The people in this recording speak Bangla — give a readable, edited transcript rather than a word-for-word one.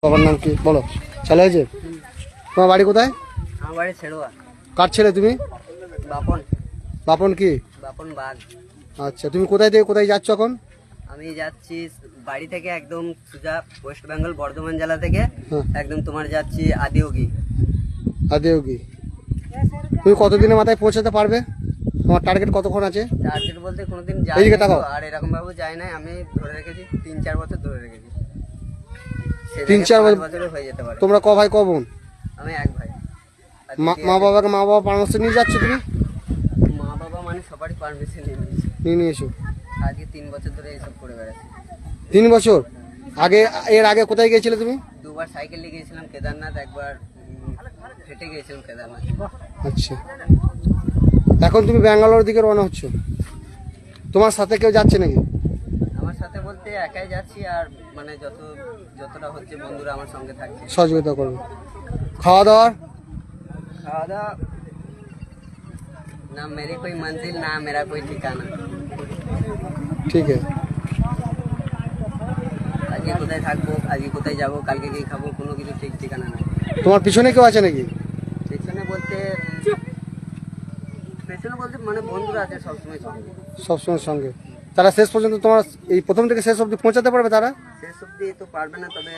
বাবার নাম কি বলো? চালু হয়েছে? তোমার বাড়ি কোথায়? আমার বাড়ি ছেড়ুয়া। কার ছেলে তুমি? বাপন। বাপন কি? বাপন বাঘ। আচ্ছা, তুমি কোথায় থেকে কোথায় যাচ্ছ এখন? আমি যাচ্ছি বাড়ি থেকে একদম সোজা ওয়েস্ট বেঙ্গল বর্ধমান জেলা থেকে একদম তোমার যাচ্ছি আদিয়োগী। আদিয়োগী। তুমি কতদিনের মাথায় পৌঁছাতে পারবে? তোমার টার্গেট কতক্ষণ আছে? টার্গেট বলতে কোনোদিন এইদিকে যাই তাকাও। আর এরকম ভাবে যাই নাই, আমি ধরে রেখেছি 3-4 বছর ধরে রেখেছি। 3-4 বছরে হয়ে যেতে পারে। তোমরা ক ভাই ক বোন? আমি এক ভাই। আর মা বাবা পরামর্শ নিয়ে যাচ্ছ তুমি? মা বাবা মানে সবারই পারমিশন নিয়ে নিয়েছো? আজকে 3 বছর ধরে এইসব করে বেড়াচ্ছি। 3 বছর আগে? এর আগে কোথায় গিয়েছিলে তুমি? দুবার সাইকেল নিয়ে গিয়েছিলাম কেদারনাথ, একবার হেঁটে গিয়েছিলাম কেদারনাথ। আচ্ছা, এখন তুমি ব্যাঙ্গালোর দিকে রওনা হচ্ছ, তোমার সাথে কেউ যাচ্ছে নাকি? আমার সাথে বলতে একাই যাচ্ছি, আর মানে যতটা হচ্ছে বন্ধুরা আমার সঙ্গে থাকছে, সহযোগিতা করবে। খাওয়া দাওয়ার? খাওয়া দাওয়া না মেরি কোই মঞ্জিল না মেরা কোই ঠিকানা। ঠিক আছে। আজকে কোথায় থাকবো, আজকে কোথায় যাবো, কালকে কি খাবো, কোনো কিছু ঠিক ঠিকানা নাই। তোমার পিছনে কেউ আছে নাকি? পেছনে বলতে মানে বন্ধুরা আছে সবসময় সঙ্গে। সবসময় সঙ্গে। তারা শেষ পর্যন্ত তোমার এই প্রথম থেকে শেষ অবধি পৌঁছাতে পারবে? তারা শেষ অব্দি তো পারবে না, তবে